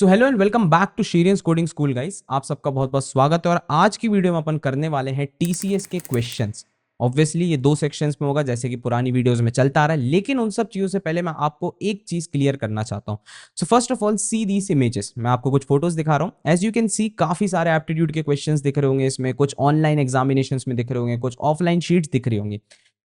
So hello and welcome back to Sheryians coding school guys. आप सबका बहुत बहुत स्वागत है और आज की वीडियो में अपन करने वाले हैं टीसीएस के क्वेश्चंस। ऑब्वियसली ये दो सेक्शंस में होगा जैसे कि पुरानी वीडियोस में चलता आ रहा है, लेकिन उन सब चीज़ों से पहले मैं आपको एक चीज़ क्लियर करना चाहता हूँ। So first of all see these images. मैं आपको कुछ फोटोज दिखा रहा हूँ। एज यू कैन सी काफ़ी सारे एप्टीट्यूड के क्वेश्चन दिख रहे होंगे इसमें, कुछ ऑनलाइन एग्जामिनेशन में दिख रहे होंगे, कुछ ऑफलाइन शीट्स दिख रही होंगी।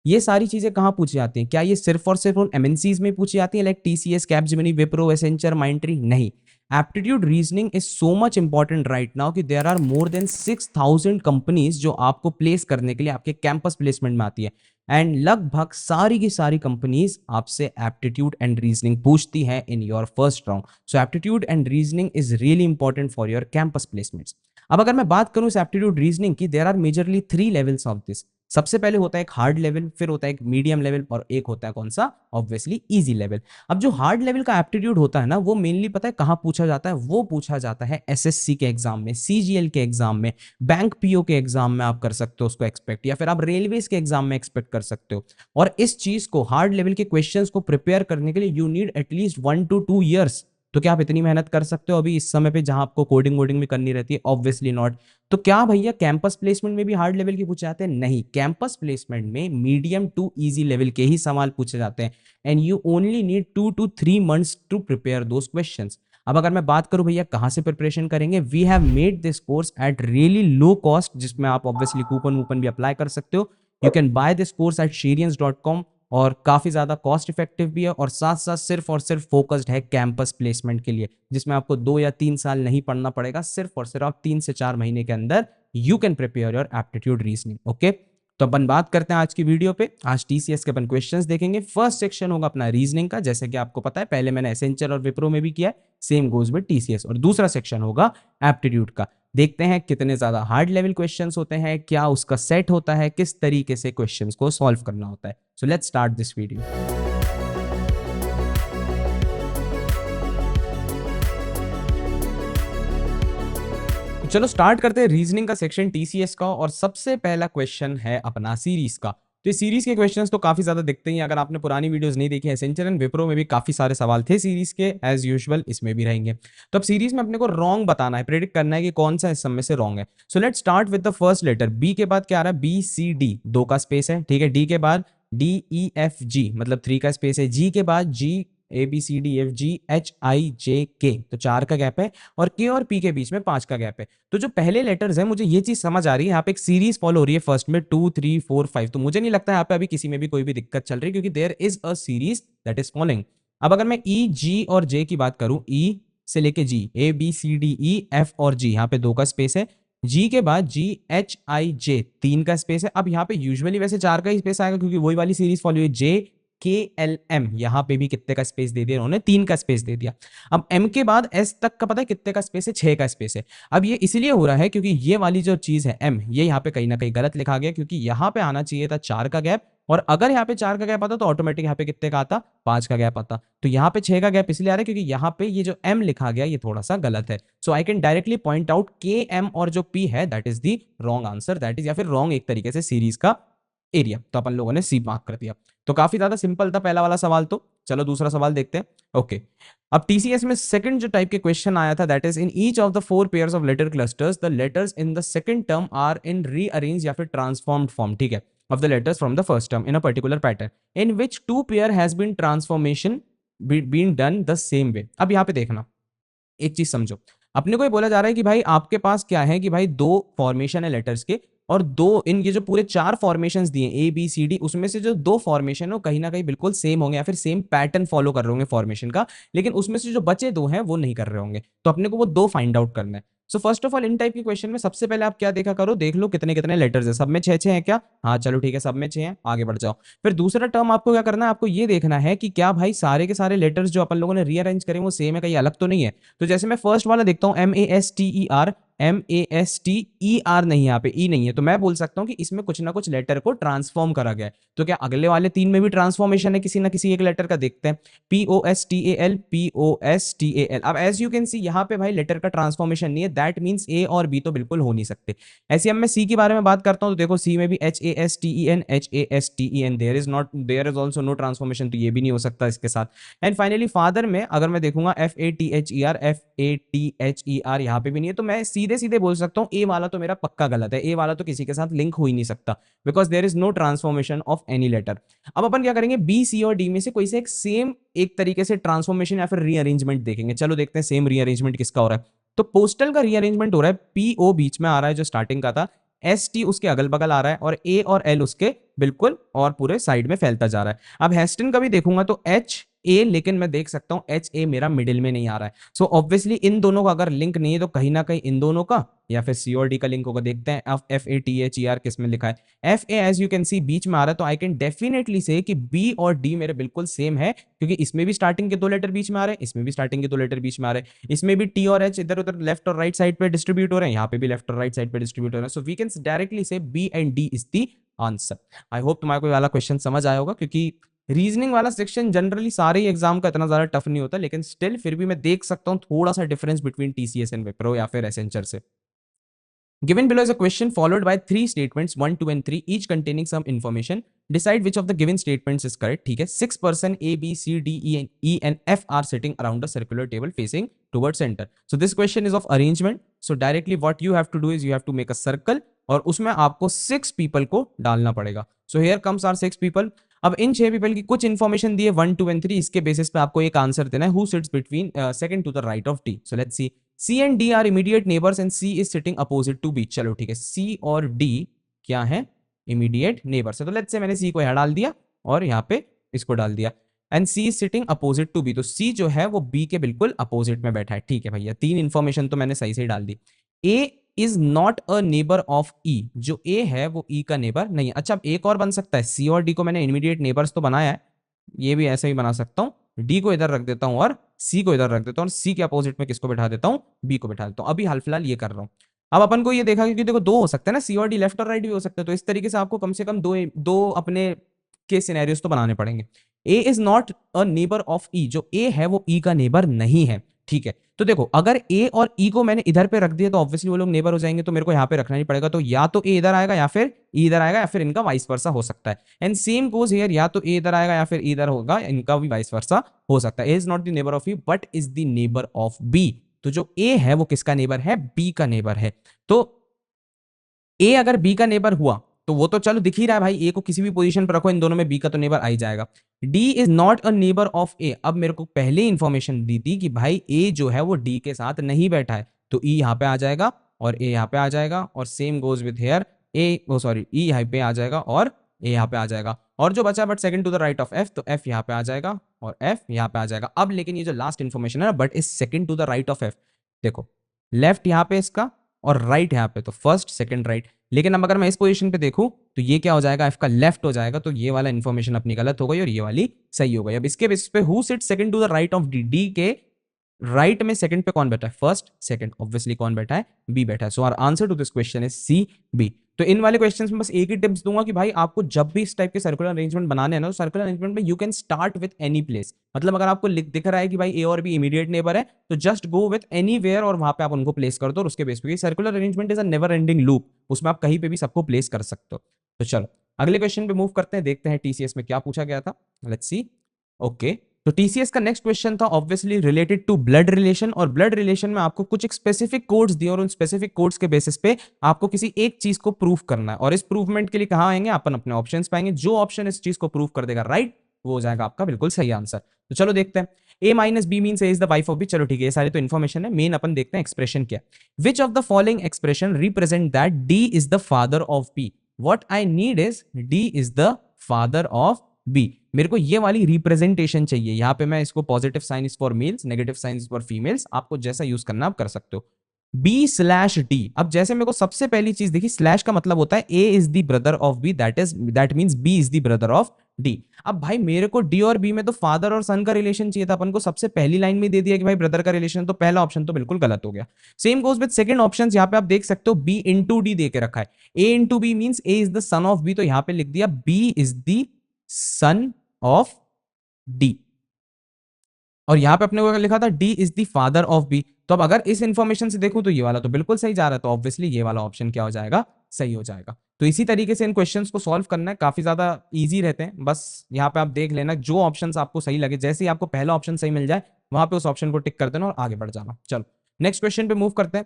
ये सारी चीजें कहाँ पूछी जाती हैं? क्या ये सिर्फ और सिर्फ उन एमएनसीज में पूछी जाती है like TCS, Capgemini, Wipro, Accenture, Mindtree? नहीं। Aptitude reasoning is so much important right now कि there are more than 6000 companies जो आपको प्लेस करने के लिए आपके कैंपस प्लेसमेंट में आती है। एंड लगभग सारी की सारी कंपनीज आपसे एप्टीट्यूड एंड रीजनिंग पूछती है in your first round. So aptitude and reasoning is really important for your campus placements. अब अगर मैं बात करूं इस एप्टीट्यूड रीजनिंग की, there are majorly 3 levels of this. सबसे पहले होता है एक हार्ड लेवल, फिर होता है एक मीडियम लेवल और एक होता है कौन सा? Obviously easy level. अब जो हार्ड लेवल का एप्टीट्यूड होता है ना, वो मेनली पता है कहाँ पूछा जाता है? वो पूछा जाता है एसएससी के एग्जाम में, सीजीएल के एग्जाम में, बैंक पीओ के एग्जाम में आप कर सकते हो उसको एक्सपेक्ट, या फिर आप रेलवेज के एग्जाम में एक्सपेक्ट कर सकते हो। और इस चीज को, हार्ड लेवल के क्वेश्चंस को प्रिपेयर करने के लिए you need at least 1 to 2 years। तो क्या आप इतनी मेहनत कर सकते हो अभी इस समय पे जहां आपको कोडिंग वोडिंग भी करनी रहती है? Obviously not. तो क्या भैया कैंपस प्लेसमेंट में भी हार्ड लेवल के पूछे जाते हैं? नहीं, कैंपस प्लेसमेंट में मीडियम टू इजी लेवल के ही सवाल पूछे जाते हैं। And you only need 2 to 3 months to prepare those questions. अब अगर मैं बात करूं भैया कहां से प्रिपरेशन करेंगे, we have made this course at really low cost, जिसमें आप ऑब्वियसली कूपन वूपन भी अप्लाई कर सकते हो। You can by this course eight shirians.com और काफी ज्यादा कॉस्ट इफेक्टिव भी है और साथ साथ सिर्फ और सिर्फ फोकस्ड है कैंपस प्लेसमेंट के लिए, जिसमें आपको 2 या 3 साल नहीं पढ़ना पड़ेगा। सिर्फ और सिर्फ आप 3 से 4 महीने के अंदर you can prepare your aptitude reasoning. Okay, तो अपन बात करते हैं आज की वीडियो पे। आज टीसीएस के अपन क्वेश्चंस देखेंगे। फर्स्ट सेक्शन होगा अपना रीजनिंग का, जैसे कि आपको पता है पहले मैंने एसेंचर और विप्रो में भी किया है, सेम गोज विद टीसीएस। और दूसरा सेक्शन होगा एप्टीट्यूड का। देखते हैं कितने ज्यादा हार्ड लेवल क्वेश्चंस होते हैं, क्या उसका सेट होता है, किस तरीके से क्वेश्चंस को सॉल्व करना होता है। So let's start this video. चलो स्टार्ट करते हैं रीजनिंग का सेक्शन टीसीएस का। और सबसे पहला क्वेश्चन है अपना सीरीज का। तो इस सीरीज के क्वेश्चंस तो काफी ज्यादा दिखते हैं। अगर आपने पुरानी वीडियोस नहीं देखी, एसेंचर एंड विप्रो में भी काफी सारे सवाल थे सीरीज के, एज यूजुअल इसमें भी रहेंगे। तो अब सीरीज में अपने को रॉन्ग बताना है, प्रेडिक्ट करना है कि कौन सा इस सब में से रॉन्ग है। So let's start with the first letter. B के बाद क्या आ रहा है? बी सी डी, 2 का स्पेस है, ठीक है। डी के बाद डी ई एफ जी, मतलब 3 का स्पेस है। जी के बाद G A B C D F G H I J K, तो 4 का गैप है। और के और पी के बीच में 5 का गैप है। तो जो पहले लेटर्स है, मुझे ये चीज समझ आ रही है, यहाँ पे एक सीरीज फॉलो हो रही है फर्स्ट में 2 3 4 5। तो मुझे नहीं लगता यहाँ पे अभी किसी में भी कोई भी दिक्कत चल रही है, क्योंकि there is a series that is following. अब अगर मैं ई जी और जे की बात करूं, ई से लेके G, A B C D E F और जी, यहाँ पे 2 का स्पेस है। जी के बाद जी एच आई जे, 3 का स्पेस है। अब यहाँ पे यूजुअली वैसे 4 का ही स्पेस आएगा, क्योंकि वही वाली सीरीज फॉलो है। जे के एल एम, यहां पे भी कितने का स्पेस दे दिया उन्होंने? 3 का स्पेस दे दिया। अब एम के बाद एस तक का पता है कितने का स्पेस है? 6 का स्पेस है। अब ये इसलिए हो रहा है क्योंकि ये वाली जो चीज है एम, ये यहाँ पे कहीं ना कहीं गलत लिखा गया, क्योंकि यहाँ पे आना चाहिए था 4 का गैप। और अगर यहाँ पे 4 का गैप आता तो ऑटोमेटिक यहाँ पे कितने का आता? 5 का गैप आता। तो यहाँ पे 6 का गैप इसलिए आ रहा है क्योंकि यहाँ पे ये जो एम लिखा गया ये थोड़ा सा गलत है। So I can directly point out K M और जो पी है that is the wrong answer, that is या फिर रॉन्ग एक तरीके से सीरीज का एरिया। तो अपन लोगों ने सी मार्क कर दिया। तो काफी ज्यादा सिंपल था पहला वाला सवाल। तो चलो दूसरा सवाल देखते हैं। ओके, अब टीसीएस में सेकंड जो टाइप के क्वेश्चन आया था, that is in each of the 4 pairs of letter clusters the letters in the second term are in rearrange या फिर ट्रांसफॉर्म्ड फॉर्म, ठीक है, of the letters from the first term in a particular pattern in which 2 pair has been transformation been done the same way. अब यहाँ पे देखना, एक चीज समझो। अपने को ये बोला जा रहा है कि भाई आपके पास क्या है कि भाई 2 फॉर्मेशन है लेटर्स के, और 2 इन ये जो पूरे 4 फॉर्मेशंस दिए ए बी सी डी, उसमें से जो 2 फॉर्मेशन है कहीं ना कहीं बिल्कुल सेम होंगे या फिर सेम पैटर्न फॉलो कर रहे होंगे फॉर्मेशन का, लेकिन उसमें से जो बचे 2 हैं वो नहीं कर रहे होंगे। तो अपने को वो 2 फाइंड आउट करना है। सो first of all in type के क्वेश्चन में सबसे पहले आप क्या देखा करो, देख लो कितने कितने लेटर्स है। सब में 6 6 है क्या? हाँ चलो ठीक है, सब में 6 हैं, आगे बढ़ जाओ। फिर दूसरा टर्म आपको क्या करना है, आपको ये देखना है कि क्या भाई सारे के सारे लेटर्स जो अपन लोगों ने रीअरेंज करे वो सेम है, कहीं अलग तो नहीं है। तो जैसे मैं फर्स्ट वाला देखता हूँ, M A S T E R, MASTER नहीं है, यहाँ पे ई नहीं है, तो मैं बोल सकता हूँ कि इसमें कुछ ना कुछ लेटर को ट्रांसफॉर्म करा गया है। तो क्या अगले वाले 3 में भी ट्रांसफॉर्मेशन है किसी ना किसी एक लेटर का? देखते हैं। POSTAL। अब एज यू कैन सी यहाँ पे भाई लेटर का ट्रांसफॉर्मेशन नहीं है, दैट मीन्स ए और बी तो बिल्कुल हो नहीं सकते। ऐसे अब मैं सी के बारे में बात करता हूँ, तो देखो सी में भी HASTEN, there is also no transformation, तो ये भी नहीं हो सकता इसके साथ। एंड फाइनली फादर में अगर मैं देखूंगा FATHER, यहाँ पे भी नहीं है, तो मैं सीधे सीधे बोल सकता हूँ ए वाला तो मेरा पक्का गलत है, ए वाला तो किसी के साथ लिंक हो ही नहीं सकता, because there is no transformation of any letter. अब अपन क्या करेंगे, बी सी और डी में से कोई से एक सेम एक तरीके से ट्रांसफॉर्मेशन या फिर रीअरेंजमेंट देखेंगे। चलो देखते हैं सेम रीअरेंजमेंट किसका हो रहा है। तो पोस्टल का रीअरेंजमेंट हो रहा है, PO बीच में आ रहा है जो स्टार्टिंग का था, ST उसके अगल बगल आ रहा है, और A और L उसके बिल्कुल और पूरे साइड में फैलता जा रहा है। अब हेस्टन का भी देखूंगा तो HA, लेकिन मैं देख सकता हूं HA मेरा मिडिल में नहीं आ रहा है। सो ऑब्वियसली इन दोनों का अगर लिंक नहीं है तो कहीं ना कहीं इन दोनों का या फिर C और D का लिंक होगा। देखते हैं FATHER किस में लिखा है। FA as you can see बीच में आ रहा है, तो आई कैन डेफिनेटली से कि B और D मेरे बिल्कुल सेम है, क्योंकि इसमें भी स्टार्टिंग के 2 लेटर बीच में आ रहे हैं, इसमें भी स्टार्टिंग के 2 लेटर बीच में आ रहे हैं, इसमें भी T और H इधर उधर लेफ्ट और राइट साइड पे डिस्ट्रीब्यूट हो रहे हैं, यहाँ पे भी लेफ्ट और राइट साइड पे डिस्ट्रीब्यूट हो रहे हैं। सो वी कैन डायरेक्टली से B and D is the answer. I hope तुम्हारे को वाला क्वेश्चन समझ आया होगा, क्योंकि रीजनिंग वाला सेक्शन जनरली सारे ही एग्जाम का इतना ज्यादा टफ नहीं होता, लेकिन स्टिल फिर भी मैं देख सकता हूँ थोड़ा सा difference between TCS and Wipro या फिर एसेंचर से। Given below is a question followed by 3 statements 1, 2 and 3 each containing some information. Decide which of the given statements is correct. ठीक है, 6 person A, B, C, D, E and F are sitting around a circular table facing towards center. So this question is of arrangement. So directly what you have to do is you have to make a circle और उसमें आपको 6 people को डालना पड़ेगा. So here comes our 6 people. अब इन 6 people की कुछ information दी है 1, 2 and 3, इसके बेसिस पे आपको एक आंसर देना है. Who sits between second to the right of D? So let's see. C and D are immediate neighbors and C is sitting opposite to B. चलो ठीक है, C और D क्या है? इमीडिएट नेबर्स है। तो लेट्स से मैंने C को यहाँ डाल दिया और यहाँ पे इसको डाल दिया and C is sitting opposite to B, तो C जो है वो B के बिल्कुल अपोजिट में बैठा है। ठीक है भैया, 3 इंफॉर्मेशन तो मैंने सही से ही डाल दी। A is not a neighbour of E, जो A है वो E का नेबर नहीं है। अच्छा, अब एक और बन सकता है, C और D को मैंने इमीडिएट नेबर्स तो बनाया है, ये भी ऐसे ही बना सकता हूँ, D को इधर रख देता हूँ और C को इधर रख देता हूँ और C के अपोजिट में किसको बैठा देता हूँ? B को बैठा देता हूँ। अभी हाल फिलहाल ये कर रहा हूँ। अब अपन को ये देखा कि देखो 2 हो सकते हैं ना, C और D लेफ्ट और राइट भी हो सकते हैं, तो इस तरीके से आपको कम से कम दो अपने के सिनेरियोस तो बनाने पड़ेंगे। A is not a neighbour of E, जो A है वो E का नेबर नहीं है। ठीक है, तो देखो अगर A और E को मैंने इधर पे रख दिया तो ऑब्वियसली वो लोग नेबर हो जाएंगे, तो मेरे को यहाँ पे रखना नहीं पड़ेगा, तो या तो A इधर आएगा या फिर E इधर आएगा या फिर इनका वाइस वर्सा हो सकता है। एंड सेम गोज हियर, या तो A इधर आएगा या फिर E इधर होगा, इनका भी वाइस वर्सा हो सकता है। A is not the neighbour of E but is the neighbour of B, तो जो A है वो किसका नेबर है? B का नेबर है। तो A अगर B का नेबर हुआ तो वो तो चलो दिख ही रहा है भाई, A को किसी भी पोजीशन पर रखो, इन दोनों में B का तो नेबर आ ही जाएगा। D is not a neighbour of A, अब मेरे को पहले इंफॉर्मेशन दी थी कि भाई A जो है वो D के साथ नहीं बैठा है, तो E यहाँ पे आ जाएगा और A यहाँ पे आ जाएगा, और same goes with here E यहाँ पे आ जाएगा और A यहाँ पे आ जाएगा, और जो बचा but second to the right of F, तो F यहाँ पे आ जाएगा और F यहाँ पे आ जाएगा। अब लेकिन ये जो लास्ट इंफॉर्मेशन है but is second to the right of F, देखो लेफ्ट यहाँ पे इसका और राइट यहाँ पे, तो फर्स्ट सेकंड राइट। लेकिन अब अगर मैं इस पोजीशन पे देखूं तो ये क्या हो जाएगा? F का लेफ्ट हो जाएगा, तो ये वाला इंफॉर्मेशन अपनी गलत हो गई और ये वाली सही हो गई। अब इसके बेसिस पे who sit second to the right of D, D के राइट में सेकंड पे कौन बैठा है? फर्स्ट सेकंड, ऑब्वियसली कौन बैठा है? बी बैठा है। So our answer to this question is C, B. तो इन वाले क्वेश्चंस में बस एक ही टिप्स दूंगा कि भाई आपको जब भी इस टाइप के सर्कुलर अरेंजमेंट बनाने हैं ना, तो सर्कुलर अरेंजमेंट में you can start with any place. मतलब अगर आपको दिख रहा है कि भाई ए और बी इमीडिएट नेबर है, तो just go with anywhere और वहां पे आप उनको प्लेस कर दो, और उसके बेस पे circular arrangement is a never ending loop, उसमें आप कहीं पे भी सबको प्लेस कर सकते हो। तो चलो अगले क्वेश्चन पे मूव करते हैं, देखते हैं टीसीएस में क्या पूछा गया था। Let's see. ओके, तो टीसीएस का नेक्स्ट क्वेश्चन था obviously related to blood relation, और ब्लड रिलेशन में आपको कुछ एक स्पेसिफिक कोड्स दिए और उन स्पेसिफिक कोड्स के बेसिस पे आपको किसी एक चीज को प्रूफ करना है, और इस प्रूवमेंट के लिए कहां आएंगे? अपन अपने ऑप्शंस पाएंगे, जो ऑप्शन इस चीज को प्रूव कर देगा राइट, वो हो जाएगा आपका बिल्कुल सही आंसर। तो चलो देखते हैं। A minus B means A is the wife of B, चलो ठीक है, ये सारी तो इन्फॉर्मेशन है, मेन अपन देखते हैं एक्सप्रेशन क्या। Which of the following expression represent that D is the father of B? What I need is D is the father of B. मेरे को ये वाली रिप्रेजेंटेशन चाहिए। यहां पे मैं इसको positive sign is for males, negative sign is for females, आपको जैसा यूज करना आप कर सकते हो। B/D। अब जैसे मेरे को सबसे पहली चीज देखी, स्लैश का मतलब होता है A is the brother of B, that means B is the brother of D। अब भाई मेरे को D और B में तो फादर और सन का रिलेशन चाहिए था, अपन को सबसे पहली लाइन में दे दिया कि भाई ब्रदर का रिलेशन, तो पहला ऑप्शन तो बिल्कुल गलत हो गया। Same goes with second option, यहाँ पे आप देख सकते हो B इंटू डी दे के रखा है, A into B means A is the son of B, तो यहाँ पे लिख दिया B is the son of D। और यहां पे अपने को लिखा था D is the father of B, तो अब अगर इस इंफॉर्मेशन से देखूं तो ये वाला तो बिल्कुल सही जा रहा है, तो ऑब्वियसली ये वाला ऑप्शन क्या हो जाएगा, सही हो जाएगा। तो इसी तरीके से इन क्वेश्चंस को सॉल्व करना है, काफी ज्यादा इजी रहते हैं। बस यहाँ पे आप देख लेना जो ऑप्शंस आपको सही लगे, जैसे ही आपको पहला ऑप्शन सही मिल जाए वहां पे उस ऑप्शन को टिक कर देना और आगे बढ़ जाना। चलो नेक्स्ट क्वेश्चन पे मूव करते हैं।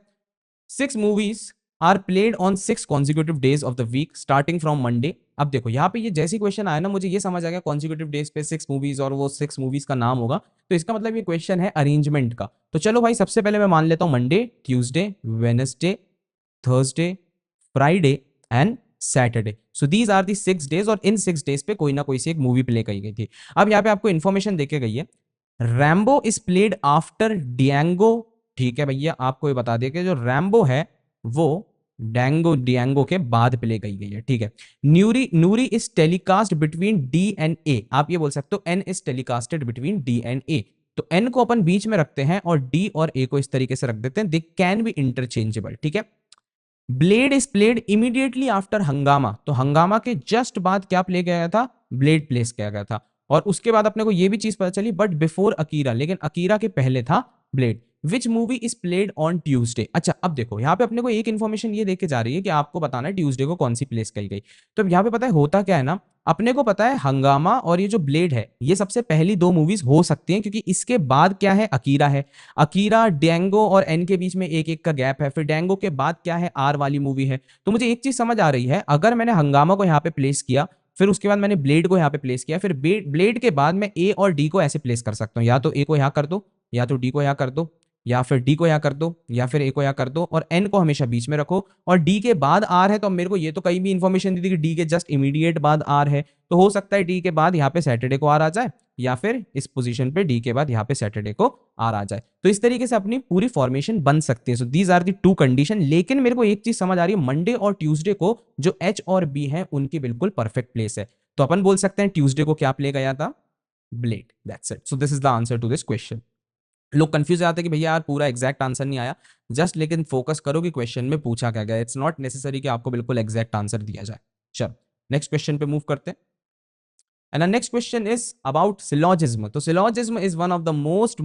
6 movies are played on 6 consecutive days of the week starting from Monday. अब देखो यहाँ पे ये जैसी क्वेश्चन आया ना, मुझे ये समझ आ गया कॉन्जिक्यूटिव डेज पे 6 मूवीज और वो 6 मूवीज का नाम होगा, तो इसका मतलब ये क्वेश्चन है अरेंजमेंट का। तो चलो भाई सबसे पहले मैं मान लेता हूँ Monday, Tuesday, Wednesday, Thursday, Friday and Saturday. So these are the 6 days, और इन 6 डेज पे कोई ना कोई सी एक मूवी प्ले की गई थी। अब यहाँ पे आपको इन्फॉर्मेशन देके गई है, रैम्बो इज प्लेड आफ्टर डियांगो। ठीक है भैया, आपको ये बता दिया कि जो रैम्बो है वो डियांगो के बाद प्ले की गई है। ठीक है, नूरी is telecast between D and A. आप ये बोल सकते हो N is telecasted between D and A, तो एन को अपन बीच में रखते हैं और डी और ए को इस तरीके से रख देते हैं, दे कैन बी इंटरचेंजेबल। ठीक है, blade is played immediately after Hungama, तो हंगामा के जस्ट बाद क्या प्ले किया गया था, ब्लेड प्लेस किया गया था। और उसके बाद अपने को यह भी चीज पता चली, बट बिफोर अकीरा, लेकिन अकीरा के पहले था blade. Which movie is played on Tuesday. अच्छा अब देखो यहाँ पे अपने को एक इन्फॉर्मेशन ये देके जा रही है कि आपको बताना है ट्यूसडे को कौन सी प्लेस की गई। तो अब यहाँ पे पता है होता क्या है ना, अपने को पता है हंगामा और ये जो ब्लेड है ये सबसे पहली 2 मूवीज हो सकती हैं, क्योंकि इसके बाद क्या है, अकीरा है। अकीरा, डेंगो और एन के बीच में एक एक का गैप है, फिर डेंगो के बाद क्या है, आर वाली मूवी है। तो मुझे एक चीज समझ आ रही है, अगर मैंने हंगामा को यहाँ पे प्लेस किया, फिर उसके बाद मैंने ब्लेड को यहाँ पे प्लेस किया, फिर ब्लेड के बाद मैं ए और डी को ऐसे प्लेस कर सकता हूँ, या तो ए को यहाँ कर दो, या तो डी को यहाँ कर दो, या फिर डी को यहाँ कर दो, या फिर ए को यहाँ कर दो, और एन को हमेशा बीच में रखो, और डी के बाद आर है। तो मेरे को ये तो कहीं भी इंफॉर्मेशन दी थी कि डी के जस्ट इमीडिएट बाद आर है, तो हो सकता है डी के बाद यहाँ पे सैटरडे को आर आ जाए, या फिर इस पोजीशन पे डी के बाद यहाँ पे सैटरडे को आर आ जाए। तो इस तरीके से अपनी पूरी फॉर्मेशन बन सकती है। So these are the 2 condition. लेकिन मेरे को एक चीज समझ आ रही है, मंडे और ट्यूसडे को जो एच और बी है उनकी बिल्कुल परफेक्ट प्लेस है, तो अपन बोल सकते हैं ट्यूसडे को क्या प्ले गया था, blade. That's it. So this is the answer to this question. लोग कंफ्यूज आते हैं कि भैया यार पूरा एग्जैक्ट आंसर नहीं आया, जस्ट लेकिन फोकस करो कि क्वेश्चन में पूछा क्या गया। इट्स नॉट नेसेसरी कि आपको बिल्कुल एग्जैक्ट आंसर दिया जाए। चलो नेक्स्ट क्वेश्चन पे मूव करते हैं। And the next question is about syllogism. तो syllogism is one of the most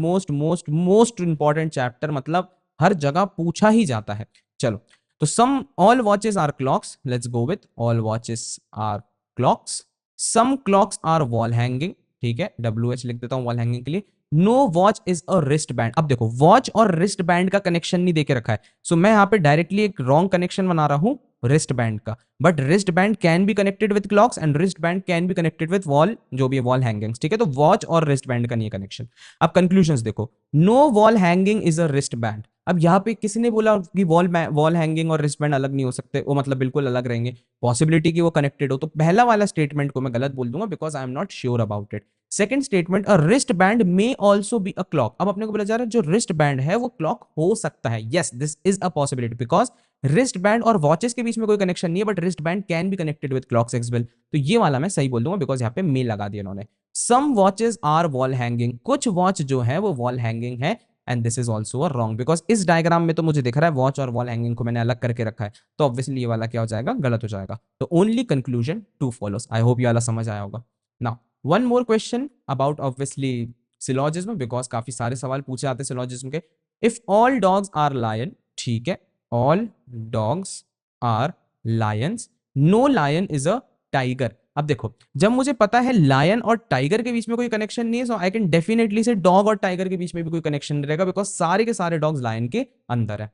important chapter, मतलब हर जगह पूछा ही जाता है। चलो तो some all watches are clocks. Let's go with all watches are clocks. Some clocks are wall hanging. ठीक है, WH लिख देता हूँ wall hanging के लिए। No watch is a wristband. अब देखो वॉच और रिस्ट बैंड का कनेक्शन नहीं देके रखा है, सो मैं यहाँ पे डायरेक्टली एक रॉन्ग कनेक्शन बना रहा हूँ रिस्ट बैंड का। But wrist band can be connected with clocks and wrist band can be connected with wall, जो भी है वॉल हैंगिंग्स। ठीक है, तो वॉच और रिस्ट बैंड का नहीं है कनेक्शन। अब कंक्लूजन्स देखो, no wall hanging is a wrist band. अब यहाँ पे किसने बोला कि वॉल हैंगिंग और रिस्ट बैंड अलग नहीं हो सकते, वो मतलब बिल्कुल अलग रहेंगे, पॉसिबिलिटी कि वो कनेक्टेड हो। तो पहला वाला स्टेटमेंट को मैं गलत बोल दूंगा, because I am not sure about it. Second statement, a wrist band may also be a clock. अब अपने को बोला जा रहा है जो रिस्ट बैंड है वो क्लॉक हो सकता है। Yes, this is a possibility, because wrist band और वॉचेस के बीच में कोई कनेक्शन नहीं है, but wrist band can be connected with clocks as well. तो ये वाला मैं सही बोल दूंगा, बिकॉज यहाँ पे मे लगा दिया इन्होंने। सम वॉचेस आर वॉल हैंगिंग, कुछ वॉच जो है वो वॉल हैंगिंग है, and this is also a wrong, because इस डायग्राम में तो मुझे दिख रहा है वॉच और वॉल हैंगिंग को मैंने अलग करके रखा है, तो ऑब्वियसली ये वाला क्या हो जाएगा, गलत हो जाएगा। तो only conclusion 2 follows. I hope ये वाला समझ आया होगा। Now one more question about obviously syllogism, because काफी सारे सवाल पूछे जाते हैं सिलॉजिज्म के। If all dogs are lion, ठीक है, all dogs are lions, no lion is a tiger. अब देखो जब मुझे पता है लायन और टाइगर के बीच में कोई कनेक्शन नहीं है, सो आई कैन डेफिनेटली से डॉग और टाइगर के बीच में भी कोई कनेक्शन नहीं रहेगा, बिकॉज सारे के सारे डॉग्स लायन के अंदर है।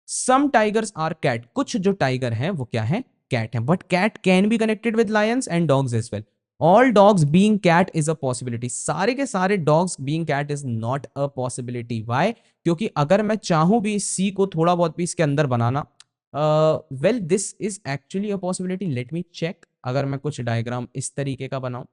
सम टाइगर्स आर कैट, कुछ जो टाइगर हैं वो क्या है, कैट है, but cat can be connected with lions and dogs as well. All dogs being cat is a possibility, सारे के सारे dogs being cat is not a possibility. Why? क्योंकि अगर मैं चाहूं भी सी को थोड़ा बहुत भी इसके अंदर बनाना, well this is actually a possibility. Let me check, अगर मैं कुछ डायग्राम इस तरीके का बनाऊं,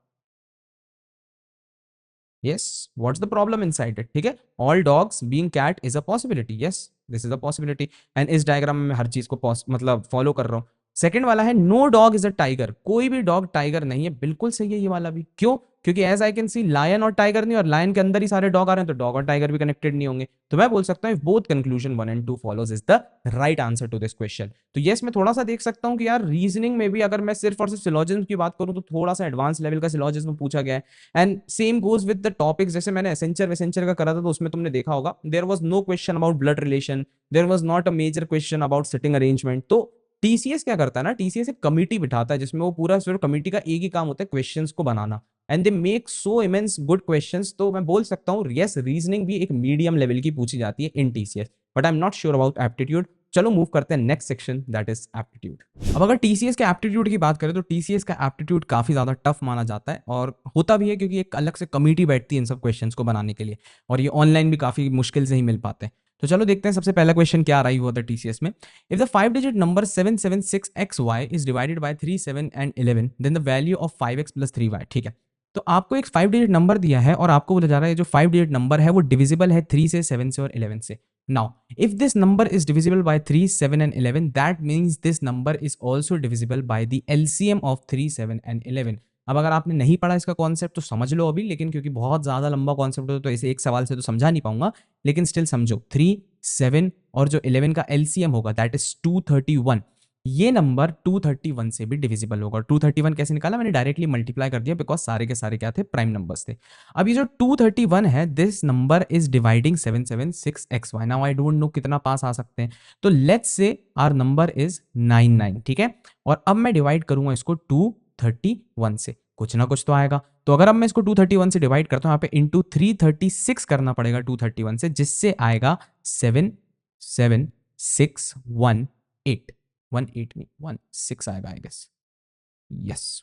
yes, what's the problem inside it, ठीक है। All dogs being cat is a possibility, yes this is a possibility. And इस डायग्राम में मैं हर चीज को मतलब फॉलो कर रहा हूँ। सेकंड वाला है no dog is a tiger, कोई भी डॉग टाइगर नहीं है, बिल्कुल सही है ये वाला भी। क्यों? क्योंकि as I can see lion और टाइगर नहीं, और लायन के अंदर ही सारे डॉग आ रहे हैं, तो डॉग और टाइगर भी कनेक्टेड नहीं होंगे। तो मैं बोल सकता हूँ both conclusion 1 and 2 follows is the right answer to this question. तो यस, मैं थोड़ा सा देख सकता हूँ कि यार रीजनिंग में भी अगर मैं सिर्फ और सिर्फ सिलॉजिज्म की बात करूँ तो थोड़ा सा एडवांस लेवल का सिलॉजिज्म पूछा गया है। And same goes with the topics, जैसे मैंने एसेंचर वेसेंचर का करा था तो उसमें तुमने देखा होगा there was no question about blood relation, there was not a major question about sitting arrangement. तो टीसीएस क्या करता है ना, टीसीएस एक कमिटी बिठाता है जिसमें वो पूरा सिर्फ कमिटी का एक ही काम होता है क्वेश्चंस को बनाना, and they make so immense good questions. तो मैं बोल सकता हूँ यस, रीजनिंग भी एक मीडियम लेवल की पूछी जाती है in TCS, but I am not sure about aptitude. चलो मूव करते हैं next section, that is aptitude. अब अगर टीसीएस के एप्टीट्यूड की बात करें तो टीसीएस का एप्टीट्यूड काफी ज्यादा टफ माना जाता है, और होता भी है क्योंकि एक अलग से कमेटी बैठती है इन सब क्वेश्चंस को बनाने के लिए, और ये ऑनलाइन भी काफी मुश्किल से ही मिल पाते हैं। तो चलो देखते हैं सबसे पहला क्वेश्चन क्या रहा हुआ था टीसीएस में। If the 5-digit number 776xy is divided by 3, 7 and 11, then the value of 5x plus 3y, ठीक है। तो आपको एक 5-digit नंबर दिया है और आपको बोला जा रहा है जो 5-digit नंबर है वो डिविजिबल है 3 से, 7 से और 11 से। Now, if this number is divisible by 3, 7 and 11, that means this number is also divisible by the LCM of 3, 7 and 11। अब अगर आपने नहीं पढ़ा इसका कॉन्सेप्ट तो समझ लो अभी, लेकिन क्योंकि बहुत ज़्यादा लंबा कॉन्सेप्ट हो तो इसे एक सवाल से तो समझा नहीं पाऊंगा, लेकिन स्टिल समझो। 3, 7 और जो 11 का LCM होगा दैट इज 231। ये नंबर 231 से भी डिविजिबल होगा। 231 कैसे निकाला? मैंने डायरेक्टली मल्टीप्लाई कर दिया, बिकॉज सारे के सारे क्या थे? प्राइम नंबर्स थे। अब ये जो 231 है, this number is dividing 776xy। Now I don't know कितना पास आ सकते हैं, तो let's say our number is 99, ठीक है। और अब मैं डिवाइड करूंगा इसको 231 से, कुछ ना कुछ तो आएगा। तो अगर अब मैं इसको 231 से डिवाइड करता हूं, यहाँ पे इंटू 336 करना पड़ेगा 231 से, जिससे आएगा 77618। 18 नहीं 16 आएगा I guess, yes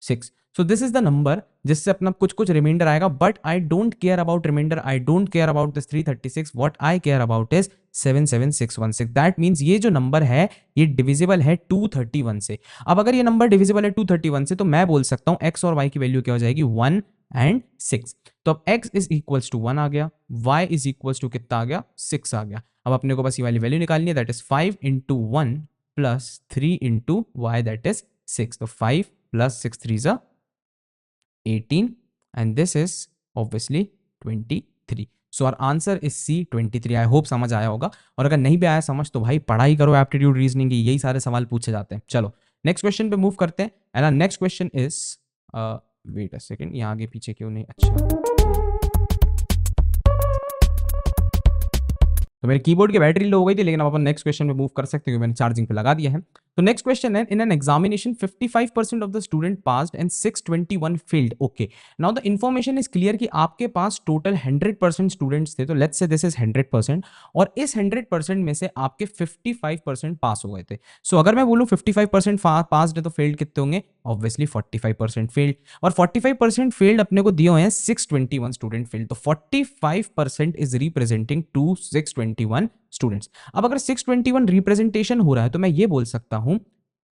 16। So this is the number जिससे अपना कुछ कुछ रिमाइंडर आएगा, but I don't care about reminder, I don't care about this 336। What I care about is 77616। That means ये जो नंबर है ये डिविजिबल है 231 से। अब अगर ये नंबर डिविजिबल है 231 से, तो मैं बोल सकता हूं x और y की वैल्यू क्या हो जाएगी? 1 एंड 6। तो अब x इज इक्वल्स टू 1 आ गया, y इज इक्वल्स टू कितना आ गया? 6 आ गया। अब अपने को बस ये वाली वैल्यू निकालनी है, that is 5 into 1 plus 3 into y, that is 6। तो 5 plus 6 3 is 18 and this is obviously 23। So our answer is C 23। I hope समझ आया होगा, और अगर नहीं भी आया समझ तो भाई पढ़ाई करो एप्टीट्यूड रीजनिंग की, यही सारे सवाल पूछे जाते हैं। चलो नेक्स्ट क्वेश्चन पे मूव करते हैं, and next question is wait a second, यहाँ आगे पीछे क्यों नहीं? अच्छा, तो मेरे कीबोर्ड की बैटरी लो हो गई थी, लेकिन अब अपन नेक्स्ट क्वेश्चन पे मूव कर सकते हैं, मैंने चार्जिंग पे लगा दिया है। तो नेक्स्ट क्वेश्चन है, in an examination 55% of the student passed and 621 failed. Okay, now the information is clear कि आपके पास टोटल 100% स्टूडेंट्स थे, तो लेट्स से दिस इज 100%, और इस 100% में से आपके 55% पास हो गए थे। सो अगर मैं बोलूँ 55% पास्ड है तो फेल्ड कितने होंगे? ऑब्वियसली 45% फेल्ड, और 45% फेल्ड अपने को दिए हुए हैं 621 स्टूडेंट फेल्ड, तो 45% इज रिप्रेजेंटिंग टू 621 स्टूडेंट्स। अब अगर 621 रिप्रेजेंटेशन हो रहा है तो मैं ये बोल सकता हूं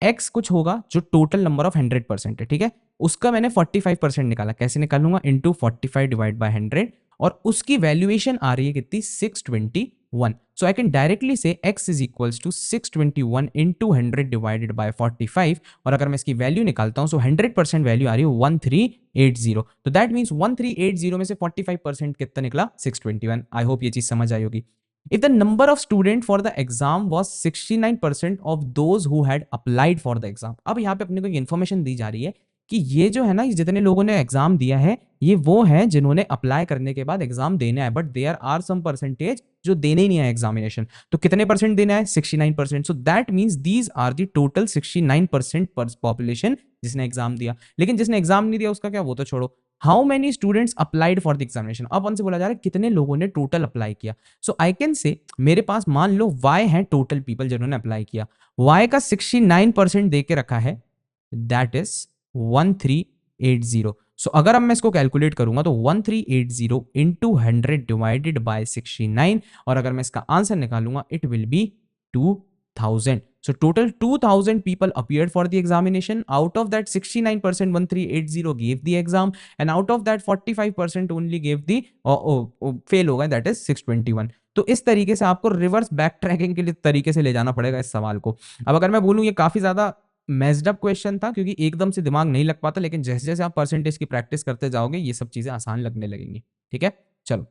x कुछ होगा जो टोटल नंबर ऑफ 100% है, ठीक है। उसका मैंने 45% निकाला, कैसे निकालूंगा? इंटू 45 डिवाइड बाय 100, और उसकी वैल्यूएशन आ रही है कितनी? 621। So I can directly say x is equals to 621 into 100 divided by 45, और अगर मैं इसकी वैल्यू निकालता हूं सो 100% वैल्यू आ रही है 1380। तो दैट मीन्स 1380 में से 45% कितना निकला? 621। आई होप ये चीज समझ आई होगी। If the number of student for the exam was 69% of those who had applied for the exam। अब यहाँ पे अपने को इन्फॉर्मेशन दी जा रही है कि ये जो है ना, जितने लोगों ने एग्जाम दिया है ये वो है जिन्होंने अप्लाई करने के बाद एग्जाम देना है, but there are some percentage जो देने ही नहीं है एग्जामिनेशन। तो कितने परसेंट देना है? 69%। So that means these are the total 69% population जिसने एग्जाम दिया। लेकिन जिसने एग्जाम नहीं दिया उसका क्या, वो तो छोड़ो। How many students applied for the examination, अब उनसे बोला जा रहा है कितने लोगों ने टोटल अप्लाई किया। सो आई कैन से मेरे पास मान लो y है टोटल पीपल जिन्होंने अप्लाई किया, y का 69% दे के रखा है, दैट इज 1380। सो अगर अब मैं इसको कैलकुलेट करूंगा तो 1380 इंटू 100 डिवाइडेड बाय 69, और अगर मैं इसका आंसर निकालूंगा it will be 2000। So total 2000 people appeared for the examination, out of that 69% 1380 gave the exam, and out of that 45% only gave the fail हो गए, दैट इज 621। तो इस तरीके से आपको रिवर्स बैक ट्रैकिंग के लिए तरीके से ले जाना पड़ेगा इस सवाल को। अब अगर मैं बोलूं ये काफी ज्यादा मेस्ड अप क्वेश्चन था, क्योंकि एकदम से दिमाग नहीं लग पाता, लेकिन जैसे जैसे आप परसेंटेज की प्रैक्टिस करते जाओगे ये सब चीजें आसान लगने लगेंगी। ठीक है, चलो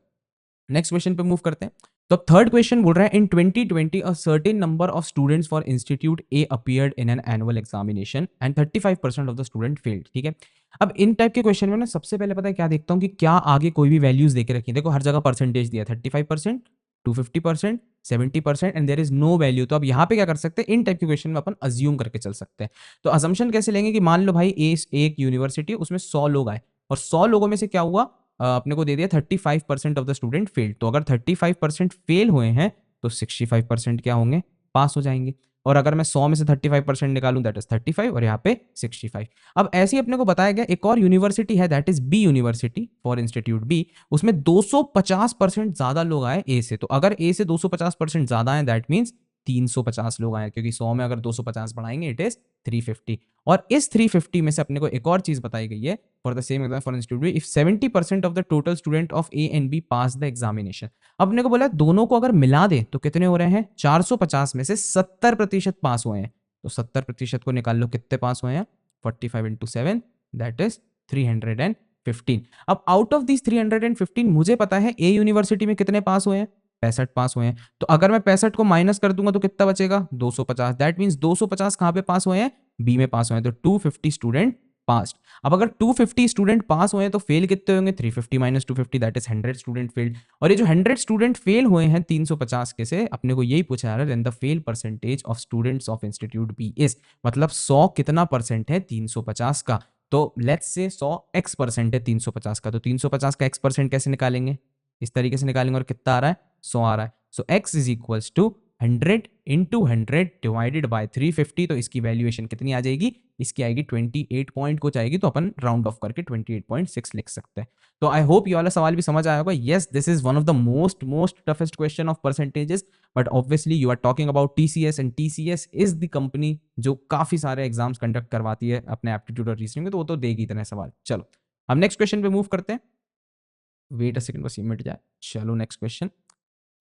नेक्स्ट क्वेश्चन पे मूव करते हैं। तो थर्ड क्वेश्चन बोल रहा है इन 2020 a certain number of students for institute A appeared in an annual examination and 35% of the student failed. ठीक है, अब इन टाइप के क्वेश्चन में ना सबसे पहले पता है क्या देखता हूं कि क्या आगे कोई भी वैल्यूज देके रखी है। देखो हर जगह परसेंटेज दिया 35%, 250%, 70% and there is no value. तो अब यहाँ पे क्या कर सकते हैं, इन टाइप के क्वेश्चन में अपन अज्यूम करके चल सकते हैं। तो अजम्पशन कैसे लेंगे कि मान लो भाई एक यूनिवर्सिटी उसमें 100 लोग आए और 100 लोगों में से क्या हुआ, अपने को दे दिया 35% ऑफ द स्टूडेंट फेल्ड। तो अगर 35% फेल हुए हैं तो 65% क्या होंगे, पास हो जाएंगे। और अगर मैं 100 में से 35% निकालूं दैट इज 35 और यहाँ पे 65। अब ऐसे ही अपने को बताया गया एक और यूनिवर्सिटी है that is B university for institute B, उसमें 250% ज्यादा लोग आए ए से। तो अगर ए से 250% ज्यादा है दैट मीन्स 350 लोग आए, क्योंकि 100 में अगर 250 बढ़ाएंगे इट इज 350। और इस 350 में से अपने को एक और चीज बताई गई है for the same exam for institute B, if 70% of the total student of A and B pass the examination. अपने को बोला दोनों को अगर मिला दे तो कितने हो रहे हैं, 450 में से 70% पास हुए हैं। तो 70% को निकाल लो कितने पास हुए हैं, 45 इंटू 7 दैट इज 315। अब आउट ऑफ दिस 315 मुझे पता है ए यूनिवर्सिटी में कितने पास हुए हैं, 65 पास हुए हैं। तो अगर मैं 65 को माइनस कर दूंगा तो कितना बचेगा, 250। दैट मीन्स 250 कहां पे पास हुए हैं, बी में पास हुए हैं। तो 250 स्टूडेंट पास। अब अगर 250 स्टूडेंट पास हुए हैं तो फेल कितने होंगे, 350 minus 250 that is 100 student failed. और ये जो 100 स्टूडेंट फेल हुए हैं 350 के से, अपने को यही पूछा जा रहा है then the fail percentage of students of institute B is, मतलब 100 कितना परसेंट है 350 का। तो लेट्स से 100 एक्स परसेंट है 350 का, तो 350 का एक्स परसेंट कैसे निकालेंगे, इस तरीके से निकालेंगे। और कितना आ रहा है, 100 आ रहा है। So X is equals to 100 into 100 divided by 350। तो इसकी वैल्यूएशन कितनी आ जाएगी, इसकी आएगी 28 पॉइंट कुछ आएगी, तो अपन राउंड ऑफ करके 28.6 लिख सकते हैं। तो आई होप ये वाला सवाल भी समझ आया होगा। Yes, this is one of the most toughest question of percentages, but obviously you are talking about TCS and TCS is the company जो काफी सारे एग्जाम्स कंडक्ट करवाती है अपने एप्टीट्यूड और रीजनिंग में, तो वो तो देगी इतने सवाल। चलो हम नेक्स्ट क्वेश्चन पे मूव करते हैं। वेट अ सेकंड, बस ये मिट जाए। चलो नेक्स्ट क्वेश्चन।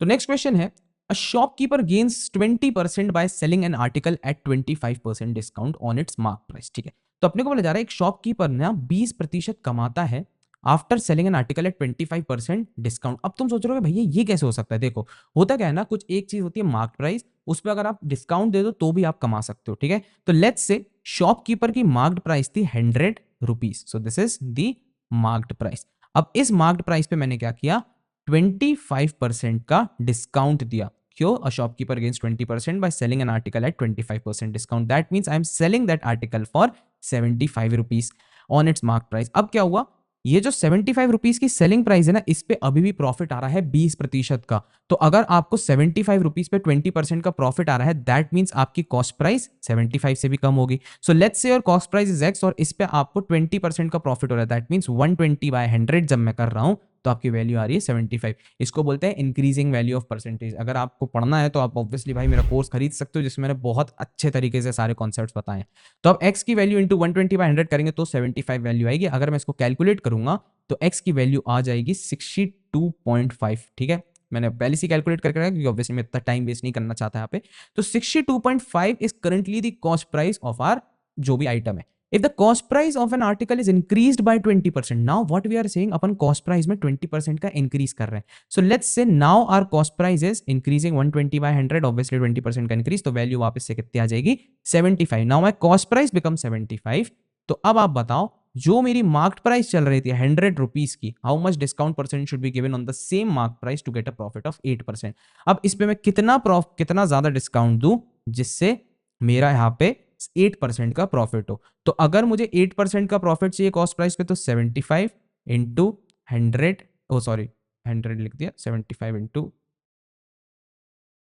तो नेक्स्ट क्वेश्चन है a shopkeeper gains 20% by selling an article at 25% discount on its mark price. ठीक है, तो अपने को बोला जा रहा है एक शॉपकीपर ना 20% कमाता है after selling an article at 25% discount. अब तुम सोच रहे हो भैया ये कैसे हो सकता है। देखो होता क्या है ना, कुछ एक चीज होती है मार्क प्राइस, उस पर अगर आप डिस्काउंट दे दो तो भी आप कमा सकते हो। ठीक है, तो लेट्स से शॉपकीपर की मार्क्ड प्राइस थी 100 rupees, so this is the marked price. अब इस मार्क्ड प्राइस पे मैंने क्या किया, 25% का डिस्काउंट दिया। क्यों, a shopkeeper gains 20% by selling an article at 25% discount, that means I am selling that article for 75 rupees on its mark price. अब क्या हुआ, ये जो 75 रुपीज की सेलिंग प्राइस है ना, इस पे अभी भी प्रॉफिट आ रहा है 20% का। तो अगर आपको 75 रुपीज पे 20% का प्रॉफिट आ रहा है दैट मीन्स आपकी कॉस्ट प्राइस 75 से भी कम होगी। So let's say your cost price is x और इस पे आपको 20% का प्रॉफिट हो रहा है, दैट मीन्स 120 बाय 100 जब मैं कर रहा हूं तो आपकी वैल्यू आ रही है 75। इसको बोलते हैं इंक्रीजिंग वैल्यू ऑफ परसेंटेज। अगर आपको पढ़ना है तो आप ऑब्वियसली भाई मेरा कोर्स खरीद सकते हो जिसमें मैंने बहुत अच्छे तरीके से सारे कॉन्सेप्ट्स बताए हैं। तो अब x की वैल्यू इंटू 120 बाय 100 करेंगे तो 75 वैल्यू आएगी। अगर मैं इसको कैलकुलेट करूंगा तो x की वैल्यू आ जाएगी 62.5। ठीक है, मैंने पहले से कैलकुलेट करके रखा क्योंकि ऑब्वियसली मैं इतना टाइम वेस्ट नहीं करना चाहता यहाँ पे। तो 62.5 is currently the cost price of our जो भी आइटम है। If the cost price of an article is increased by 20%, now what we are saying upon cost price में 20% का increase कर रहे हैं। So let's say now our cost price is increasing 120 by 100, obviously 20% का increase, तो value वापस से कितनी आ जाएगी 75। Now my cost price becomes 75। तो अब आप बताओ जो मेरी मार्क्ड प्राइस चल रही थी 100 रुपीज की, how much discount percent should be given on the same mark price to get a profit of 8%। अब इस पे मैं कितना ज्यादा डिस्काउंट दूं जिससे मेरा यहाँ पे 8% का प्रॉफिट हो। तो अगर मुझे 8% का प्रॉफिट चाहिए कॉस्ट प्राइस पे तो 75 इंटू 100, ओ सॉरी 100 लिख दिया, 75 इंटू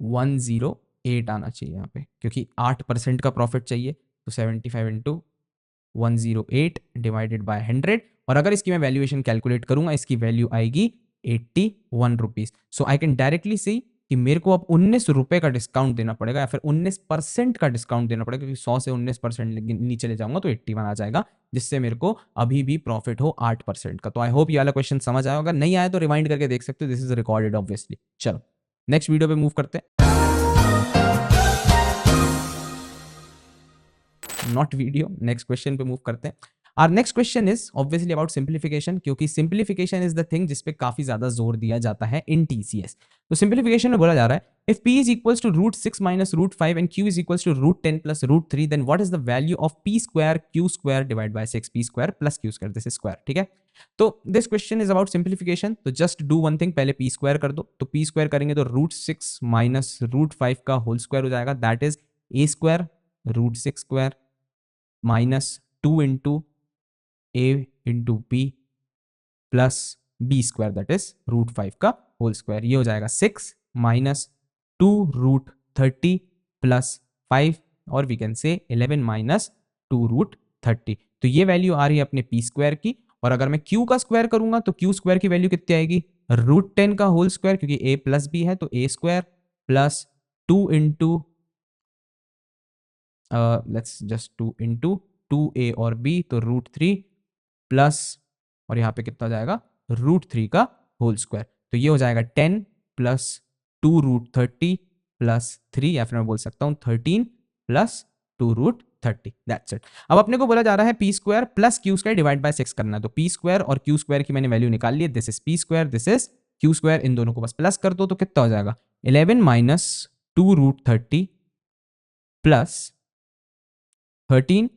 108 आना चाहिए यहाँ पे, क्योंकि 8% का प्रॉफिट चाहिए। तो 75 इंटू 108 डिवाइडेड बाय 100, और अगर इसकी मैं वैल्यूएशन कैलकुलेट करूंगा इसकी वैल्यू आएगी 81 rupees. So I can directly see कि मेरे को अब 19 रुपए का डिस्काउंट देना पड़ेगा या फिर 19% का डिस्काउंट देना पड़ेगा, क्योंकि 100 से 19% नीचे ले जाऊंगा तो 81 आ जाएगा, जिससे मेरे को अभी भी प्रॉफिट हो 8% का। तो आई होप ये वाला क्वेश्चन समझ आया होगा, नहीं आया तो रिवाइंड करके देख सकते हो, दिस इज रिकॉर्डेड ऑब्वियसली। चलो नेक्स्ट वीडियो पे मूव करते हैं, नॉट वीडियो, नेक्स्ट क्वेश्चन पे मूव करते हैं। Our next question is obviously about simplification, क्योंकि सिंप्लीफिकेशन इज द थिंग जिसपे काफी ज्यादा जोर दिया जाता है इन टीसीएस। तो सिंप्लीफिकेशन में बोला जा रहा है if p is equals to √6 minus √5 and q is equals to √10 plus √3 then what is the value of p square q square divided by 6 p square plus q square, this is square, ठीक है। तो this question is about simplification, तो just do one thing, पहले p square कर दो, तो p square करेंगे तो √6 माइनस √5 का होल स्क्वायर हो जाएगा, that is a square √6 square minus 2 into a into b plus b square that is √5 का होल स्क्वायर, ये हो जाएगा 6 माइनस 2√30 प्लस 5 और वी कैन से 11 माइनस 2√30। तो ये वैल्यू आ रही है अपने p स्क्वायर की, और अगर मैं q का स्क्वायर करूंगा तो q स्क्वायर की वैल्यू कितनी आएगी, √10 का होल स्क्वायर, क्योंकि a प्लस b है तो a square plus 2 into let's just 2 into 2a और b तो √3 प्लस, और यहाँ पे कितना हो जाएगा √3 का होल स्क्वायर, तो ये हो जाएगा 10 प्लस 2√30 प्लस 3, या फिर मैं बोल सकता हूँ 13 प्लस 2√30, दैट्स इट। अब अपने को बोला जा रहा है p square plus q square divide by 6 करना है, तो p स्क्वायर और q स्क्वायर की मैंने वैल्यू निकाल ली है, this is p square, this is q square, इन दोनों को बस प्लस कर दो तो कितना हो जाएगा 11 माइनस 2√30 प्लस 13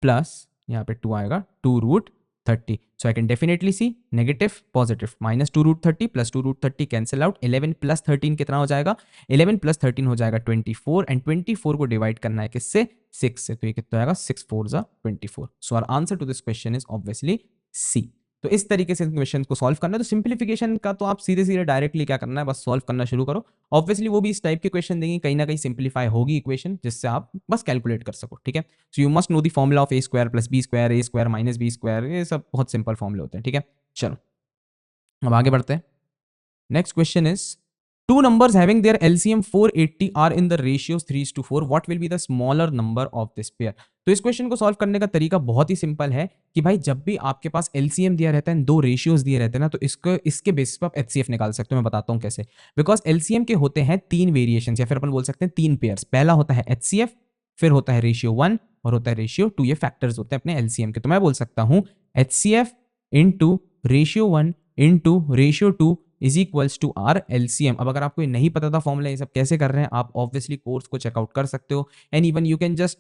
प्लस यहाँ पे 2 आएगा 2√30, so I can definitely see negative positive, minus 2√30 plus 2√30 cancel out, 11 plus 13 कितना हो जाएगा, 11 प्लस 13 हो जाएगा 24, एंड 24 को डिवाइड करना है किससे, 6 से, तो ये कितना आएगा 6 4 जा 24। So our answer to this question is obviously C. तो इस तरीके से क्वेश्चन को सॉल्व करना है। तो सिंप्लीफिकेशन का तो आप सीधे सीधे डायरेक्टली क्या करना है, बस सॉल्व करना शुरू करो। ऑब्वियसली वो भी इस टाइप के क्वेश्चन देंगे, कहीं ना कहीं सिंप्लीफाई होगी इक्वेशन, जिससे आप बस कैलकुलेट कर सको, ठीक है। So you must know the formula of a square plus b square, a square minus b square, ये सब बहुत सिंपल फॉर्मूले होते हैं, ठीक है। चलो अब आगे बढ़ते हैं। Next question is two numbers having their LCM 480 are in the ratios 3:4, what will be the smaller number of this pair। तो इस क्वेश्चन को सॉल्व करने का तरीका बहुत ही सिंपल है कि भाई जब भी आपके पास LCM दिया रहता है, दो रेशियोज दिए रहते हैं ना, तो इसके बेसिस पर आप HCF निकाल सकते हो। मैं बताता हूँ कैसे। बिकॉज LCM के होते हैं 3 वेरिएशन, या फिर अपन बोल सकते हैं 3 पेयर्स। पहला होता है HCF, फिर होता है रेशियो 1 और होता है रेशियो 2, ये फैक्टर्स होते हैं अपने LCM के। तो मैं बोल सकता हूँ HCF into ratio 1 into ratio 2 is equals to our LCM. अब अगर आपको ये नहीं पता था फॉर्मूला ये सब कैसे कर रहे हैं, आप ऑब्वियसली कोर्स को चेकआउट कर सकते हो, and even you can just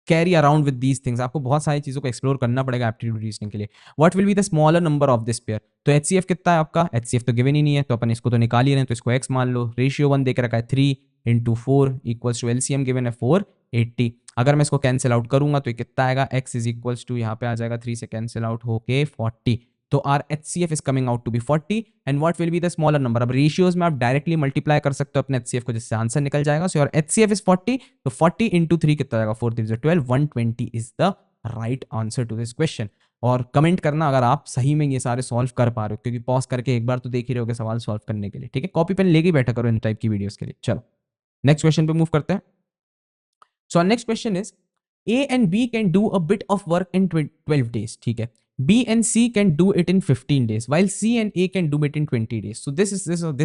carry around with these things. आपको बहुत सारी चीजों को एक्सप्लोर करना पड़ेगा एप्टीट्यूड रीजनिंग के लिए। What will be the smaller number of this pair, तो HCF कितना है आपका, HCF तो गिवन ही नहीं है, तो अपन इसको तो निकाल ही रहे हैं, तो इसको x मान लो। रेशियो 1 देकर रखा है 3 into 4 equals to LCM given है 480। अगर मैं इसको कैंसिल आउट करूंगा तो ये कितना आएगा, x इज इक्वल्स टू यहाँ पे आ जाएगा 3 से कैंसिल आउट होके 40, तो our HCF is coming out to be 40, and what will be the smaller number. अब रेशियोज में आप डायरेक्टली मल्टीप्लाई कर सकते हो अपने HCF को, जिससे आंसर निकल जाएगा। सो योर HCF इज 40, तो 40 इंटू 3 कितना जाएगा, 4 3 12, 120 is the right answer to this question. और कमेंट करना अगर आप सही में ये सारे सॉल्व कर पा रहे हो, क्योंकि पॉज करके एक बार तो देख ही रहे होगे सवाल सॉल्व करने के लिए, ठीक है। कॉपी पेन लेके बैठा करो इन टाइप की वीडियोस के लिए। चलो नेक्स्ट क्वेश्चन पे मूव करते हैं। So next question is A and B can do a bit of work in 12 days, ठीक है। B and C can do it in 15 days, while C and A can do it in 20 days. So this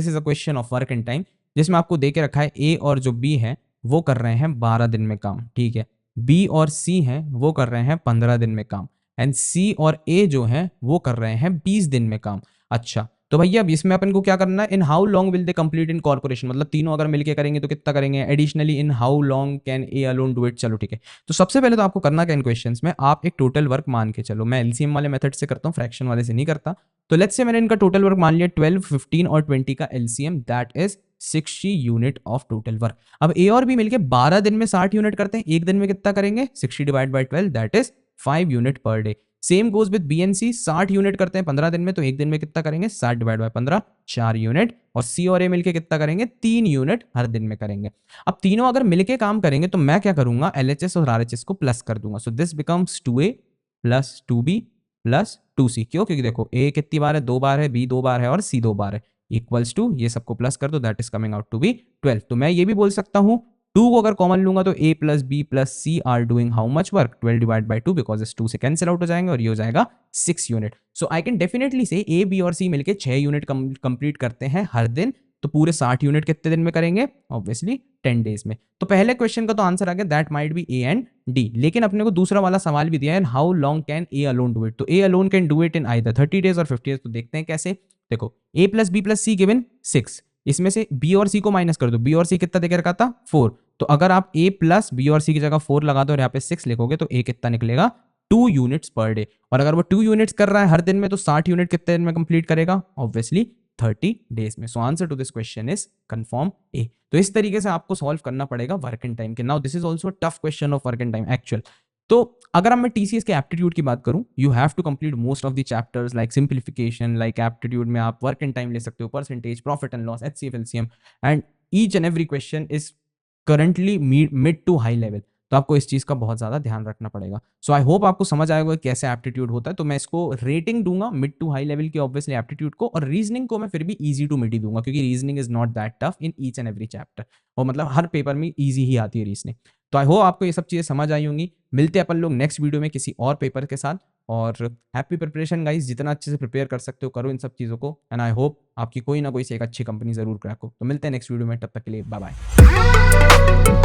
is a question of work and time, जिसमें आपको दे के रखा है A और जो B है वो कर रहे हैं 12 दिन में काम, ठीक है। B और C है वो कर रहे हैं 15 दिन में काम, एंड C और A जो है वो कर रहे हैं 20 दिन में काम। अच्छा, तो भैया अब इसमें अपन को क्या करना है, in how long will they complete in corporation, मतलब तीनों अगर मिलके करेंगे तो कितना करेंगे, additionally in how long can A alone do it. चलो ठीक है, तो सबसे पहले तो आपको करना क्या इन क्वेश्चंस में, आप एक टोटल वर्क मान के चलो। मैं एलसीएम वाले मेथड से करता हूँ, फ्रैक्शन वाले से नहीं करता। तो लेट्स से मैंने इनका टोटल वर्क मान लिया 12, 15 और 20 का LCM, that is 60 unit of total work. अब ए और बी मिलके 12 दिन में 60 यूनिट करते हैं, एक दिन में कितना करेंगे, 60 divide by 12 that is 5 unit per day. Same goes with B and C, 60 unit करते हैं 15 दिन में, तो एक दिन में कितना करेंगे, 60 डिवाइड बाय 15 4 यूनिट। और सी और ए मिलके कितना करेंगे, 3 यूनिट हर दिन में करेंगे। अब तीनों अगर मिलके काम करेंगे तो मैं क्या करूंगा, LHS और RHS को प्लस कर दूंगा। So this becomes 2A plus 2B plus 2C। क्यों, क्योंकि देखो A कितनी बार है, 2 बार है, B 2 बार है और C 2 बार है। इक्वल्स टू ये सबको प्लस कर दो, that is coming out to be 12। तो मैं ये भी बोल सकता हूँ 2 को अगर कॉमन लूंगा तो a plus B plus C are doing how much work, 12 divide by 2, because इस 2 से कैंसिल आउट हो जाएंगे और ये हो जाएगा 6 unit. So I can definitely से ए बी और सी मिलके 6 यूनिट कंप्लीट करते हैं हर दिन। तो पूरे 60 यूनिट कितने दिन में करेंगे? ऑब्वियसली 10 डेज में। तो पहले क्वेश्चन का तो आंसर आ गया, that might be A and D. लेकिन अपने को दूसरा वाला सवाल भी दिया है, how long can A alone do it. तो A alone can do it in either 30 days और 50 डेज। तो देखते हैं कैसे। देखो a plus B plus C given 6, इसमें से b और c को माइनस कर दो। b और c कितना देकर रखा था? 4। तो अगर आप a प्लस बी और c की जगह 4 लगा दो और यहाँ पे 6 लिखोगे तो a कितना निकलेगा? 2 यूनिट्स पर डे। और अगर वो 2 यूनिट्स कर रहा है हर दिन में तो 60 यूनिट कितने दिन में कंप्लीट करेगा? ऑब्वियसली 30 डेज में। So answer to this question is confirm A. तो इस तरीके से आपको सॉल्व करना पड़ेगा वर्क इन टाइम के। Now this is also tough question of work in time actual. तो अगर अब मैं टीसीएस के एप्टीट्यूड की बात करूं, you have to complete most of the chapters like simplification, like aptitude में आप वर्क एंड टाइम ले सकते हो, percentage, profit and loss, HCF, LCM, and each and every question is currently mid to high level. तो आपको इस चीज का बहुत ज्यादा ध्यान रखना पड़ेगा। सो आई होप आपको समझ आएगा कैसे एप्टीट्यूड होता है। तो मैं इसको रेटिंग दूंगा मिड टू हाई लेवल की ऑब्वियसली एप्टीट्यूड को, और रीजनिंग को मैं फिर भी इजी टू मिड ही दूंगा, क्योंकि reasoning is not that tough in each and every chapter, और मतलब हर पेपर में इजी ही आती है रीजनिंग। तो आई होप आपको ये सब चीजें समझ आई होंगी। मिलते हैं अपन लोग नेक्स्ट वीडियो में किसी और पेपर के साथ। और हैप्पी प्रिपरेशन गाइस, जितना अच्छे से प्रिपेयर कर सकते हो करो इन सब चीज़ों को। एंड आई होप आपकी कोई ना कोई से एक अच्छी कंपनी जरूर क्रैक हो। तो मिलते हैं नेक्स्ट वीडियो में, तब तक के लिए बाय बाय।